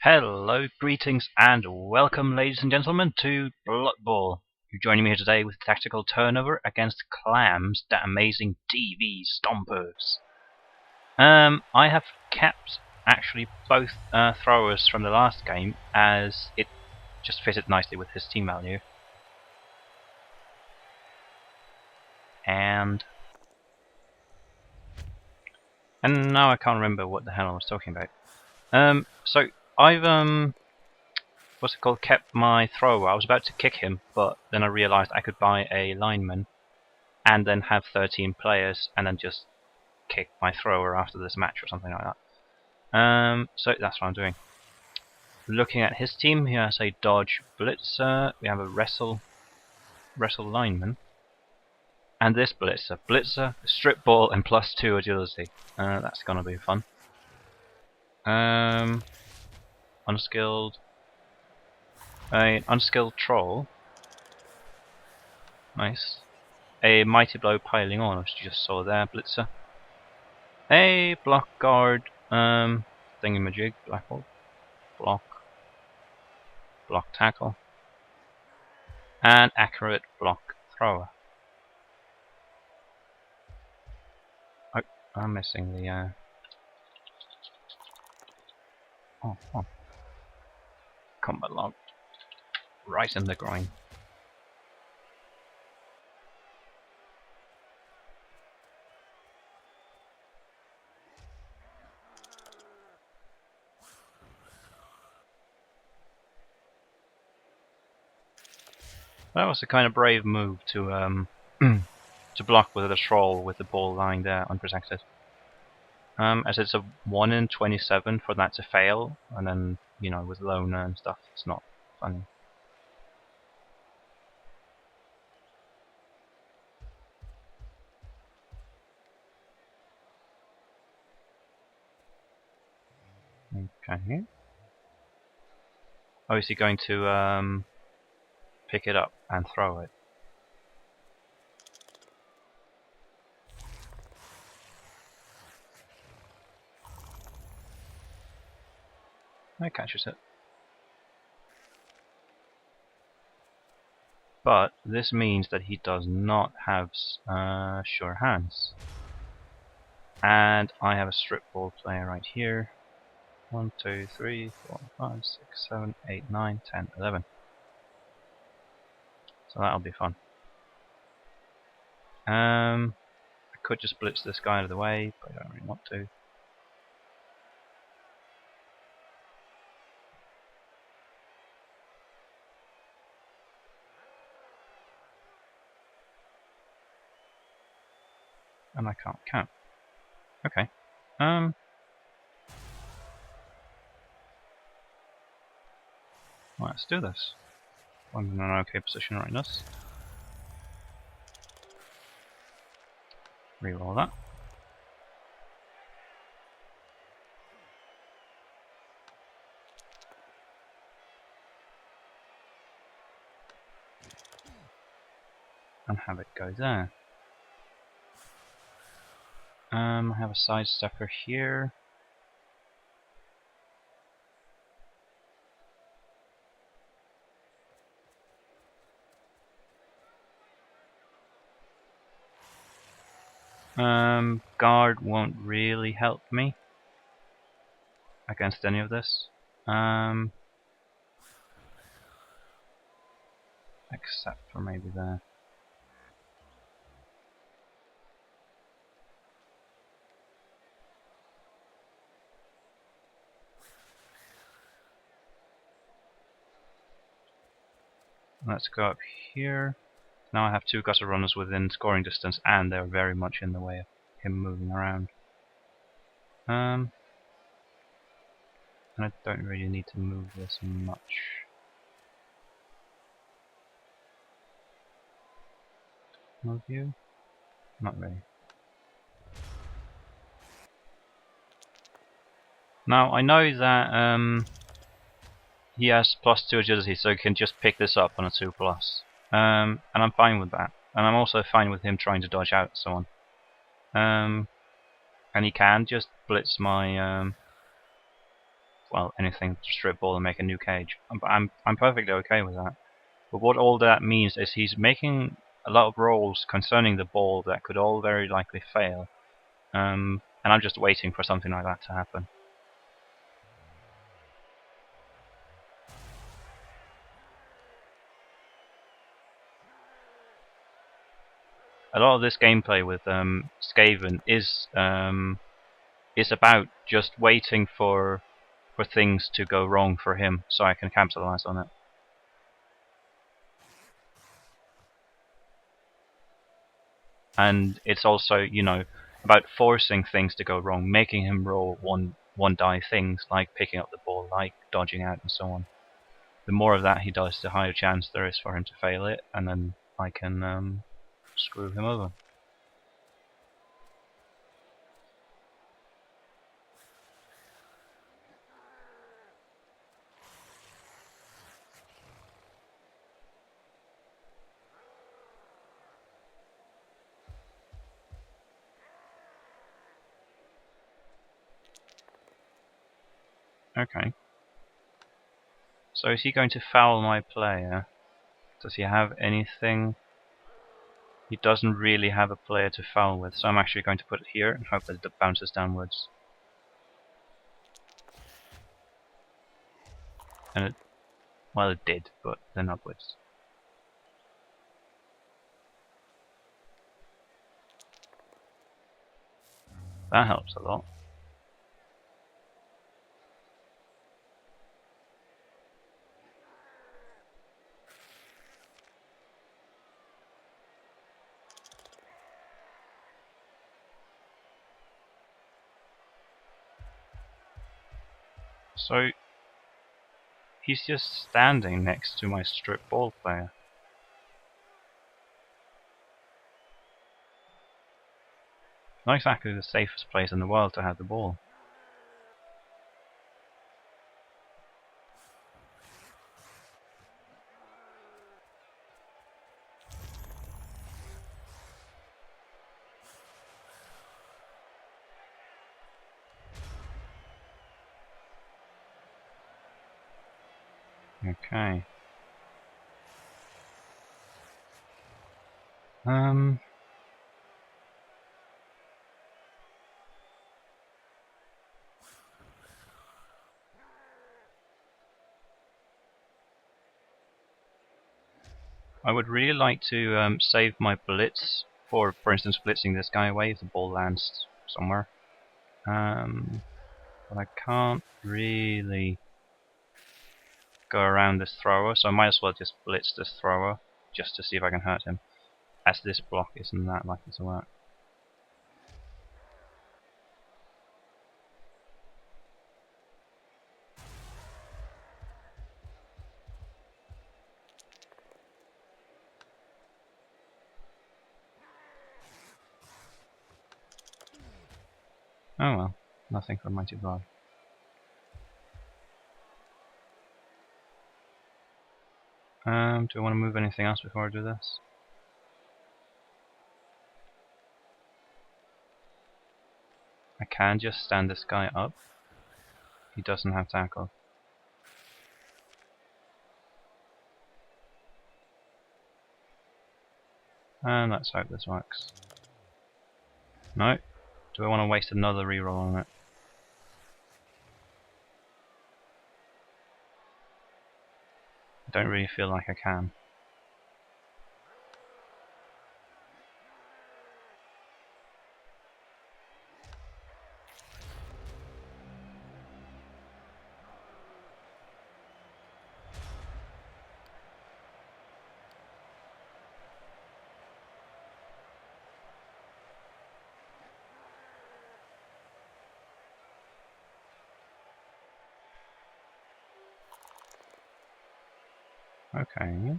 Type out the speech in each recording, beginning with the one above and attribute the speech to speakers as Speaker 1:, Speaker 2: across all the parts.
Speaker 1: Hello, greetings, and welcome, ladies and gentlemen, to Blood Bowl. You're joining me here today with tactical turnover against claaaams, the Amazin TV Stompers. I have kept actually both throwers from the last game, as it just fitted nicely with his team value. And now I can't remember what the hell I was talking about. So I've what's it called, kept my thrower. I was about to kick him, but then I realized I could buy a lineman and then have 13 players and then just kick my thrower after this match or something like that. So that's what I'm doing. Looking at his team, he has a dodge blitzer, we have a wrestle lineman, and this blitzer, strip ball, and +2 agility. That's gonna be fun. Unskilled. An unskilled troll. Nice. A mighty blow piling on, which you just saw there, blitzer. A block guard, thingamajig, blackboard, block tackle, and accurate block thrower. Oh, I'm missing the combat log. Right in the groin. That was a kind of brave move to to block with a troll with the ball lying there unprotected. As it's a 1 in 27 for that to fail, and then, you know, with loner and stuff, it's not funny. Okay. Oh, is he going to pick it up and throw it? That catches it. But this means that he does not have sure hands. And I have a strip ball player right here. 1, 2, 3, 4, 5, 6, 7, 8, 9, 10, 11. So that'll be fun. I could just blitz this guy out of the way, but I don't really want to. And I can't count. Okay. Let's do this. I'm in an okay position right now. Reroll that. And have it go there. I have a side stepper here. Guard won't really help me against any of this. Except for maybe there. Let's go up here. Now I have 2 gutter runners within scoring distance, and they're very much in the way of him moving around. And I don't really need to move this much. Move you? Not really. Now I know that he has +2 agility, so he can just pick this up on a 2+. And I'm fine with that. And I'm also fine with him trying to dodge out someone. And he can just blitz my well, anything to strip ball and make a new cage. I'm perfectly okay with that. But what all that means is he's making a lot of rolls concerning the ball that could all very likely fail. And I'm just waiting for something like that to happen. A lot of this gameplay with Skaven is about just waiting for things to go wrong for him, so I can capitalize on it. And it's also, you know, about forcing things to go wrong, making him roll one die things, like picking up the ball, like dodging out, and so on. The more of that he does, the higher chance there is for him to fail it, and then I can screw him over. Okay. So is he going to foul my player? Does he have anything? He doesn't really have a player to foul with, so I'm actually going to put it here and hope that it bounces downwards. And it, well, it did, but then upwards. That helps a lot. So he's just standing next to my strip ball player. Not exactly the safest place in the world to have the ball. Okay. I would really like to save my blitz for instance, blitzing this guy away if the ball lands somewhere. But I can't really go around this thrower, so I might as well just blitz this thrower just to see if I can hurt him, as this block isn't that likely to work. Oh well, nothing for Mighty God. Do I want to move anything else before I do this? I can just stand this guy up. He doesn't have tackle. And let's hope this works. No? Do I want to waste another reroll on it? I don't really feel like I can. Okay.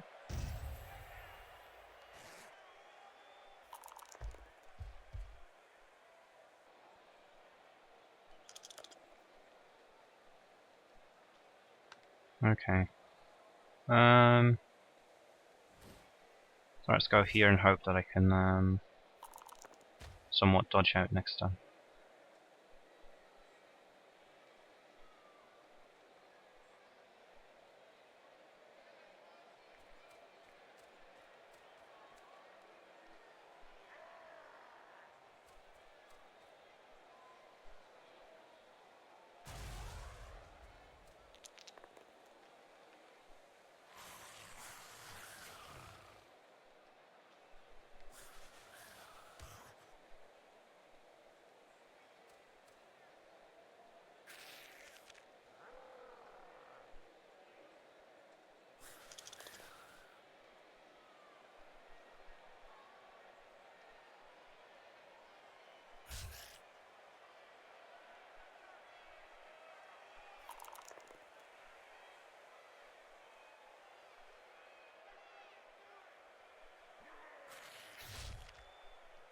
Speaker 1: Okay. So let's go here and hope that I can somewhat dodge out next time.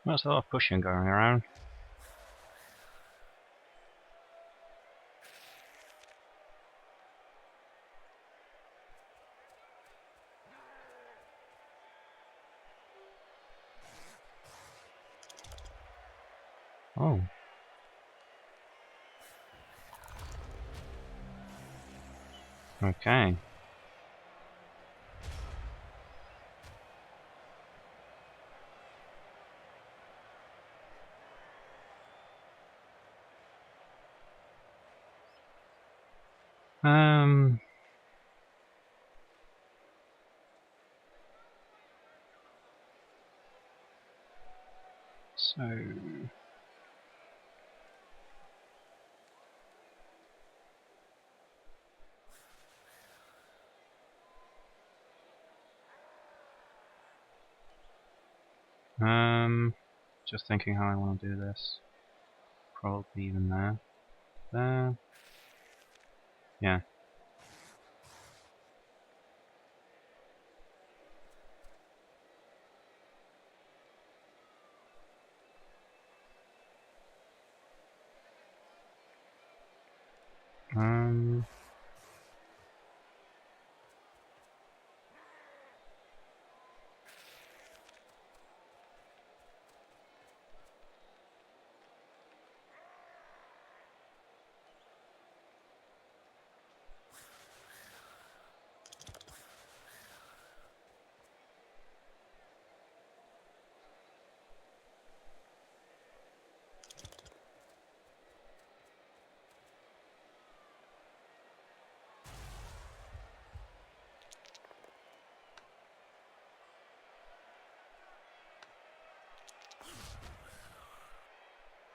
Speaker 1: There's a lot of pushing going around. Oh. Okay. So just thinking how I want to do this. Probably even there. There. Yeah.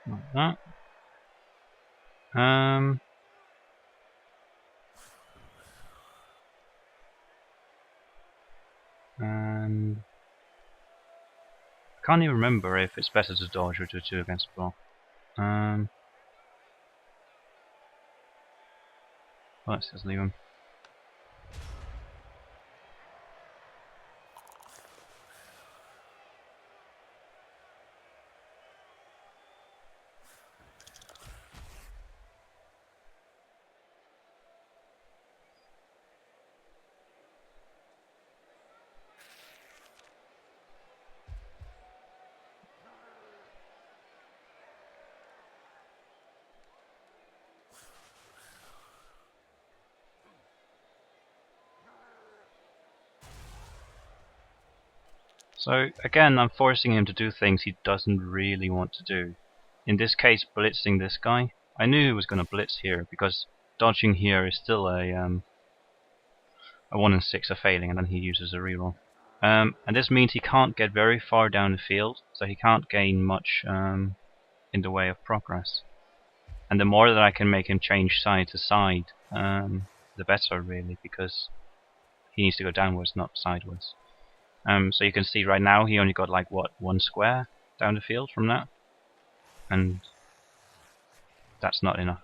Speaker 1: Like that. And I can't even remember if it's better to dodge or to do against block. Let's just leave him. So again, I'm forcing him to do things he doesn't really want to do. In this case, blitzing this guy. I knew he was going to blitz here because dodging here is still a 1 in 6 of failing, and then he uses a reroll. And this means he can't get very far down the field, so he can't gain much in the way of progress. And the more that I can make him change side to side, the better, really, because he needs to go downwards, not sideways. So you can see right now he only got like what, 1 square down the field from that, and that's not enough.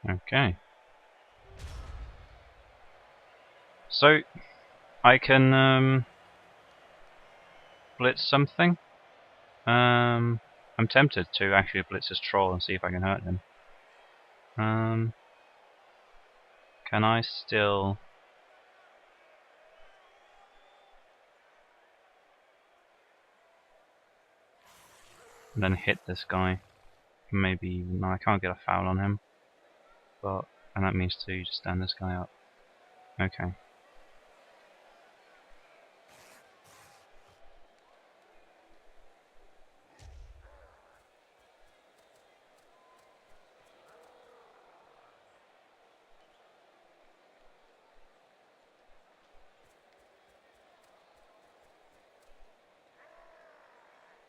Speaker 1: Okay. So I can blitz something. I'm tempted to actually blitz his troll and see if I can hurt him. Can I still... and then hit this guy? Maybe... no, I can't get a foul on him. But... and that means to just stand this guy up. Okay.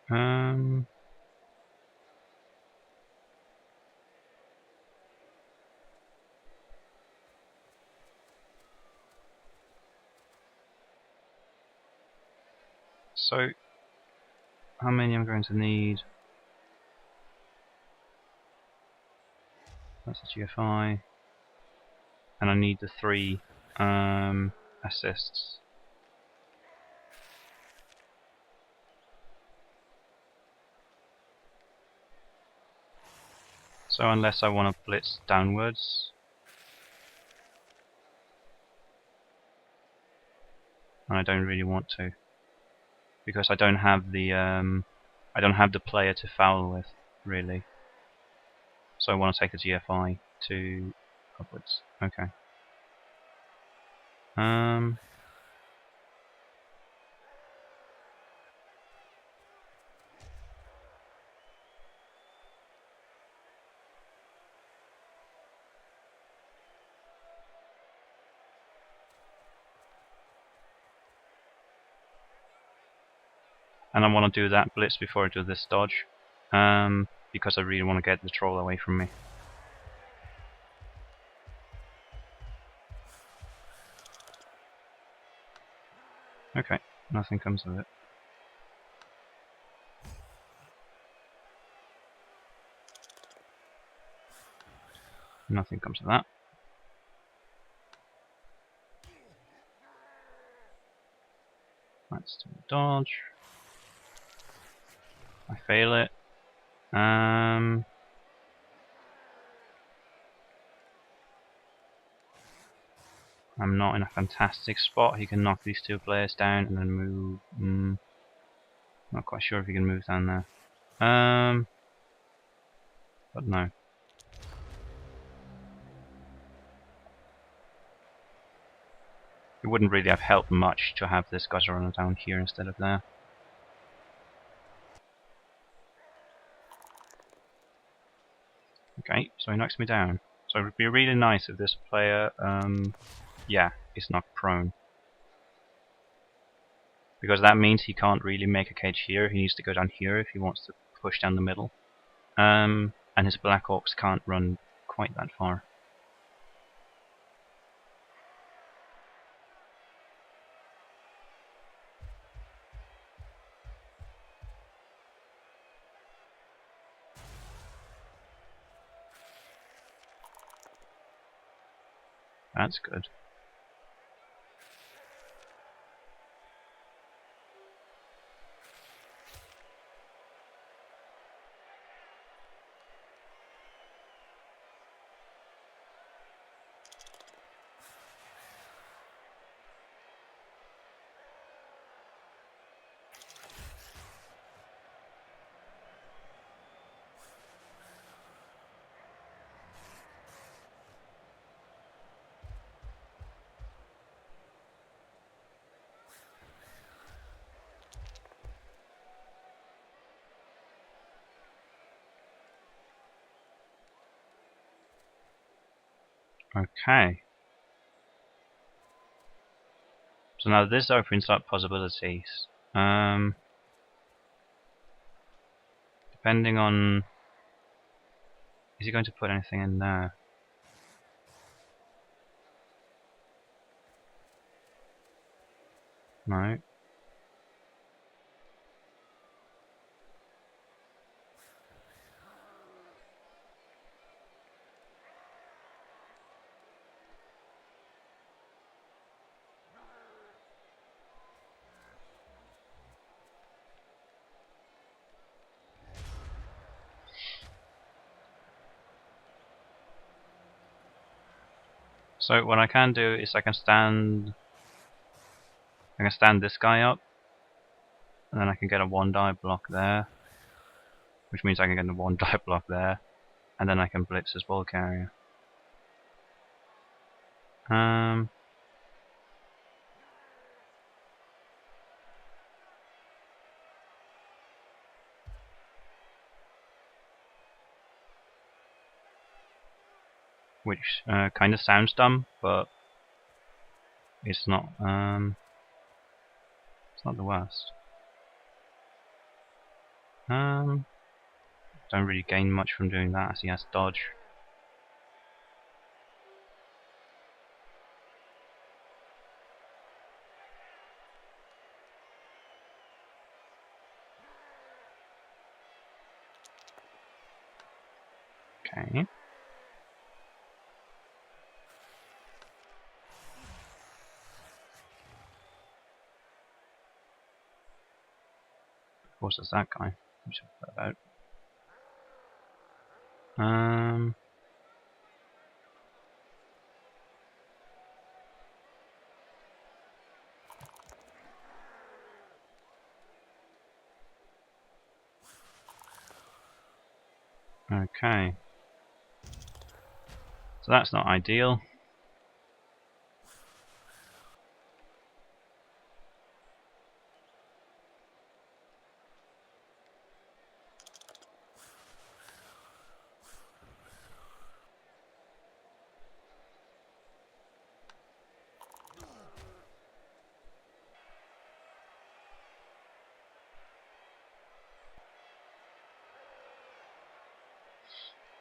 Speaker 1: Um. So, how many I'm going to need? That's a GFI. And I need the 3 assists. So unless I want to blitz downwards, and I don't really want to, because I don't have the player to foul with, really. So I want to take the GFI to upwards. Okay. And I want to do that blitz before I do this dodge, because I really want to get the troll away from me. Okay, nothing comes of it. Nothing comes of that. Let's do a dodge. I fail it. I'm not in a fantastic spot. He can knock these 2 players down and then move. Not quite sure if he can move down there. But no. It wouldn't really have helped much to have this guy run down here instead of there. Okay, so he knocks me down. So it would be really nice if this player, yeah, is knocked prone. Because that means he can't really make a cage here. He needs to go down here if he wants to push down the middle. And his Black Orcs can't run quite that far. That's good. Okay. So now this opens up possibilities. Depending on... Is he going to put anything in there? No. So what I can do is I can stand this guy up, and then I can get a 1-die block there, which means I can get a 1-die block there, and then I can blitz his ball carrier. Which kind of sounds dumb, but it's not. It's not the worst. Don't really gain much from doing that as he has dodge. Okay. Of course, there's that guy. Which I've thought about. Okay. So that's not ideal.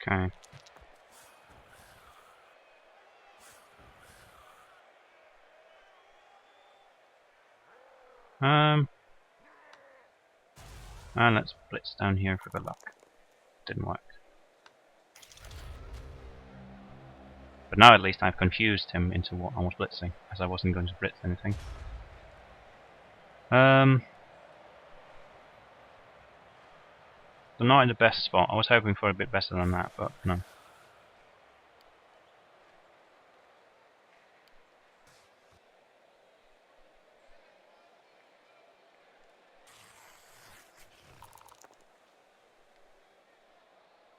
Speaker 1: Okay. And let's blitz down here for good luck. Didn't work. But now at least I've confused him into what I was blitzing, as I wasn't going to blitz anything. So not in the best spot. I was hoping for a bit better than that, but no.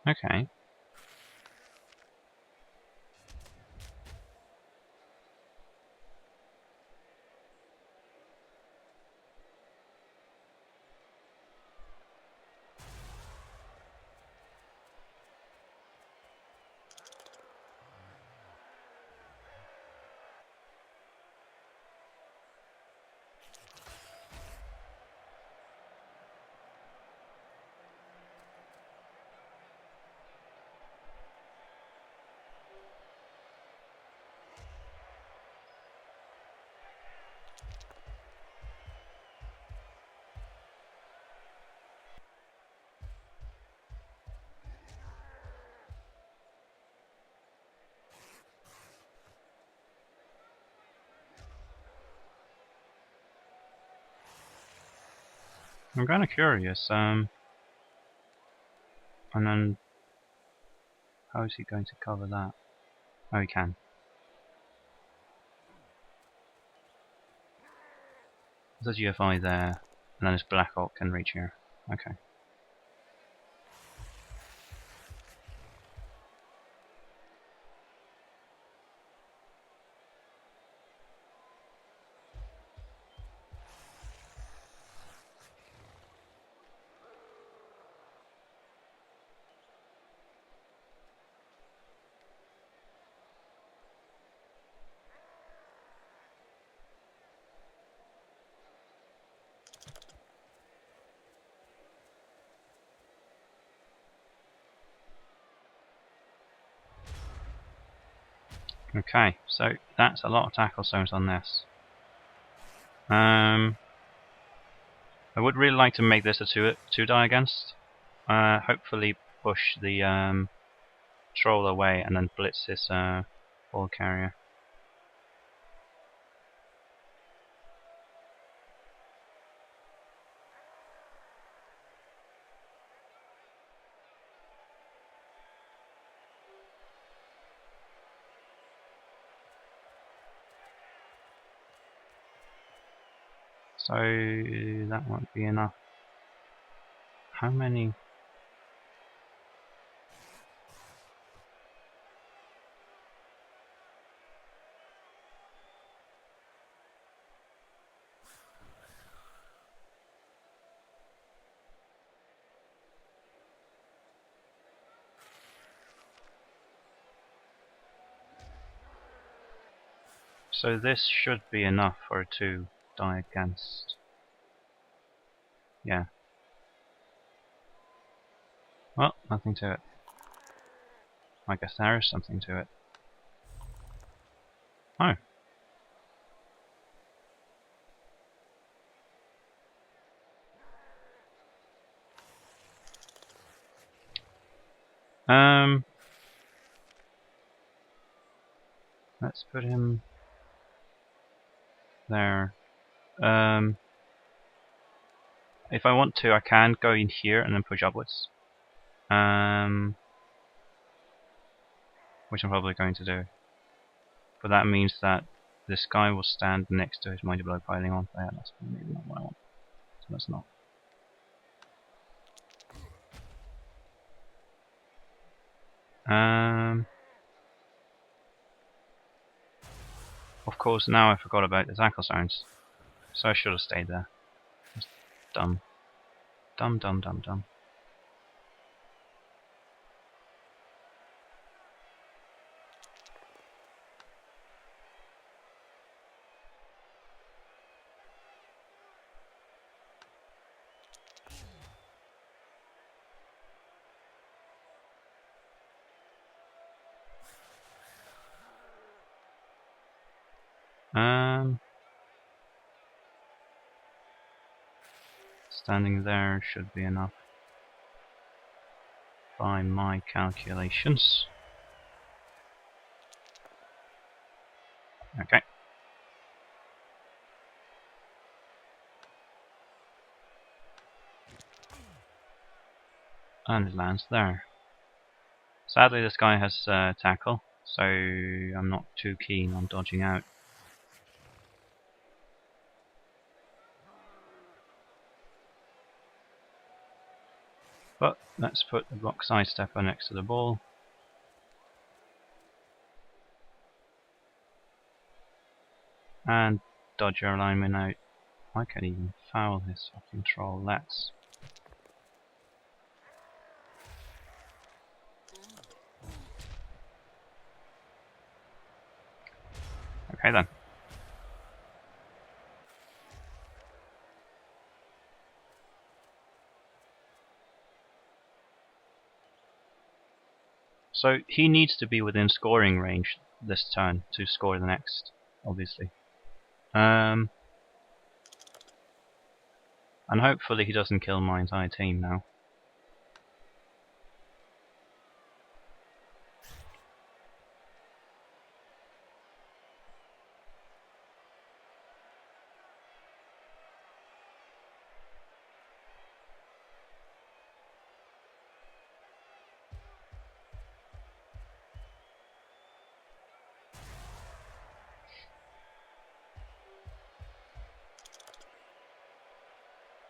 Speaker 1: Okay. I'm kind of curious. And then how is he going to cover that? Oh, he can. There's a GFI there, and then his Black Hawk can reach here. Okay. Okay, so that's a lot of tackle zones on this. I would really like to make this a two die against. Hopefully push the troll away and then blitz his ball carrier. So that won't be enough. How many? So this should be enough for a 2 die against. Yeah. Well, nothing to it. I guess there is something to it. Oh. Let's put him there. If I want to, I can go in here and then push upwards. Which I'm probably going to do. But that means that this guy will stand next to his mighty blow piling on. Yeah, that's maybe not what I want. So that's not. Of course, now I forgot about the tackle zones. So I should have stayed there. That's dumb. Dumb, dumb, dumb, dumb. Standing there should be enough by my calculations. Okay. And it lands there. Sadly, this guy has tackle, so I'm not too keen on dodging out. But let's put the block sidestepper next to the ball. And dodge your alignment out. I can even foul his fucking troll. Let's. Okay then. So he needs to be within scoring range this turn to score the next, obviously. And hopefully he doesn't kill my entire team now.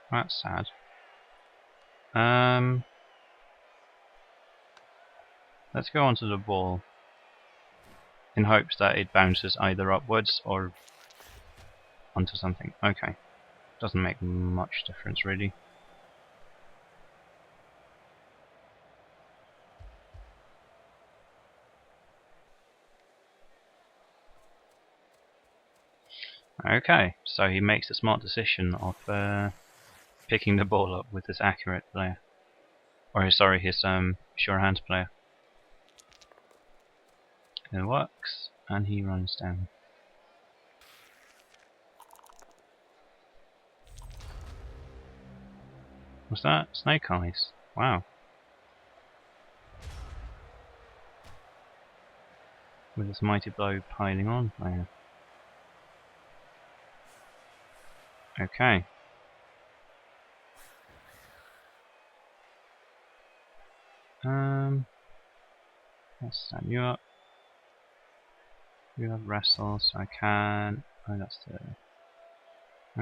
Speaker 1: That's sad. Let's go onto the ball in hopes that it bounces either upwards or onto something. Okay. Doesn't make much difference really. Okay, so he makes the smart decision of picking the ball up with his accurate player. Or sorry, his sure hand player. It works, and he runs down. What's that? Snake eyes. Wow. With his mighty blow piling on player. Okay. Let's stand you up. You have wrestle, so I can. Oh, that's the.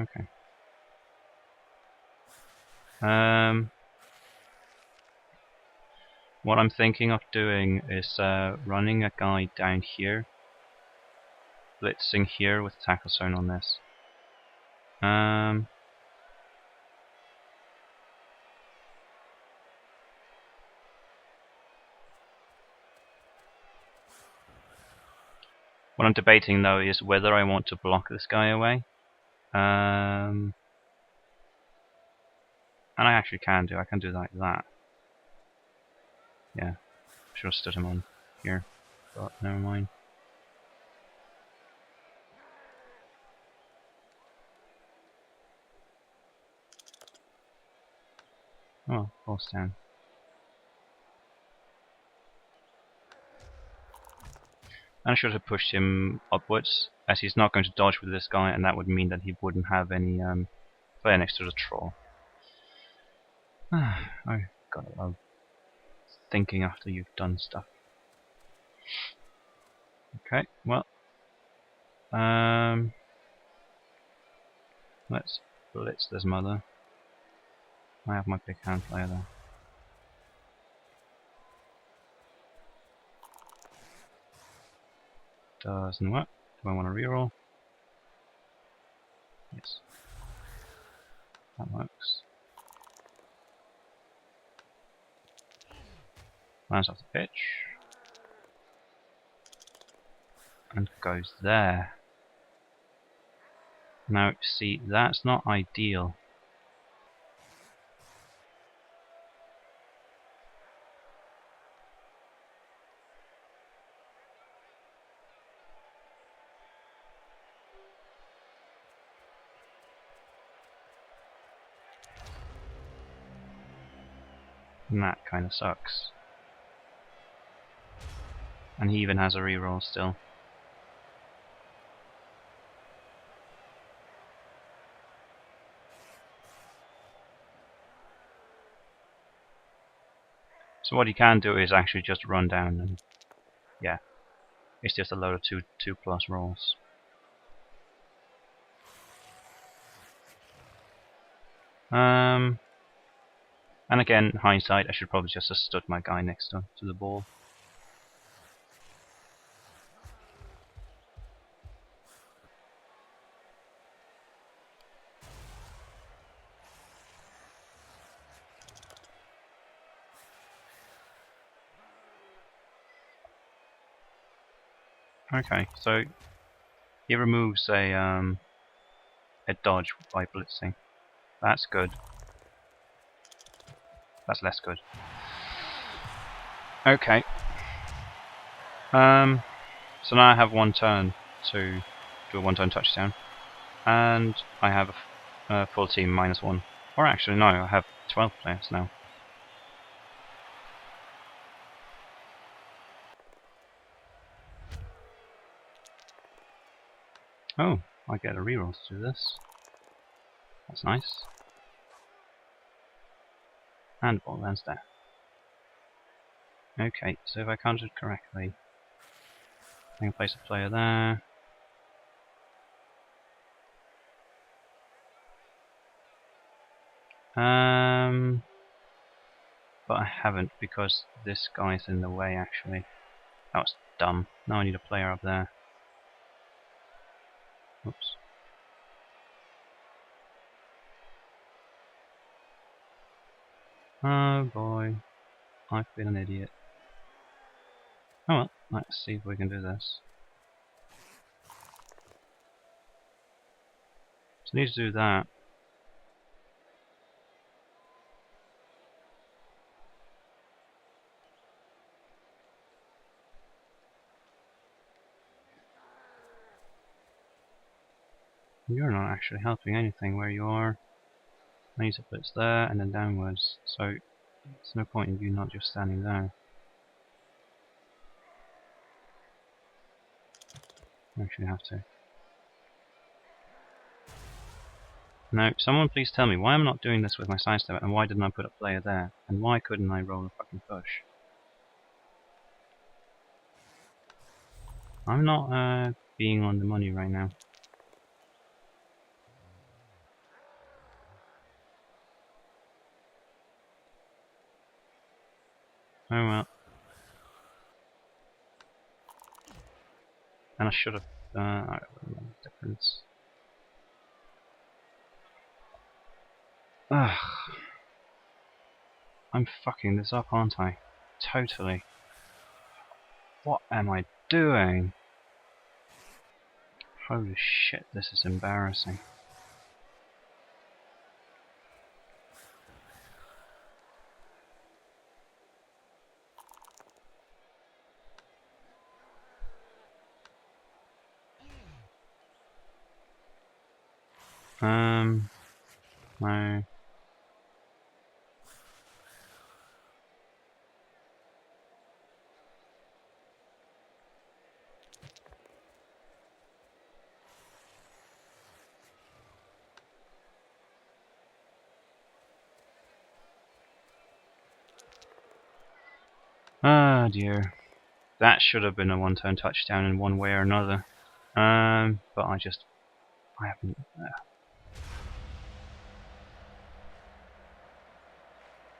Speaker 1: Okay. What I'm thinking of doing is running a guy down here, blitzing here with tackle zone on this. What I'm debating though is whether I want to block this guy away. And I actually can do. I can do like that. Yeah, should have stood him on here, but never mind. Oh, falls down. And I should have pushed him upwards, as he's not going to dodge with this guy, and that would mean that he wouldn't have any player next to the troll. I gotta love thinking after you've done stuff. Okay, well, let's blitz this mother. I have my big hand player there. Doesn't work. Do I want to reroll? Yes. That works. Lands off the pitch. And goes there. Now, see, that's not ideal. And that kind of sucks. And he even has a reroll still. So what he can do is actually just run down and, yeah, it's just a load of 2+ rolls. And again, hindsight, I should probably just have stood my guy next to the ball. Okay, so he removes a dodge by blitzing. That's good. That's less good. Okay. So now I have one turn to do a one-turn touchdown, and I have a full team -1. Or actually, no, I have 12 players now. Oh, I get a reroll to do this. That's nice. And ball lands there. Okay, so if I counted correctly, I can place a player there. But I haven't because this guy's in the way actually. That was dumb. Now I need a player up there. Oops. Oh boy. I've been an idiot. Oh well, let's see if we can do this. So I need to do that. You're not actually helping anything where you are. I need to blitz there and then downwards. So there's no point in you not just standing there. I actually have to. Now, someone please tell me why I'm not doing this with my sidestep, and why didn't I put a player there, and why couldn't I roll a fucking push? I'm not being on the money right now. Oh well. And I should have. I don't know the difference. Ugh. I'm fucking this up, aren't I? Totally. What am I doing? Holy shit, this is embarrassing. No. Oh dear. That should have been a one-turn touchdown in one way or another. But I haven't.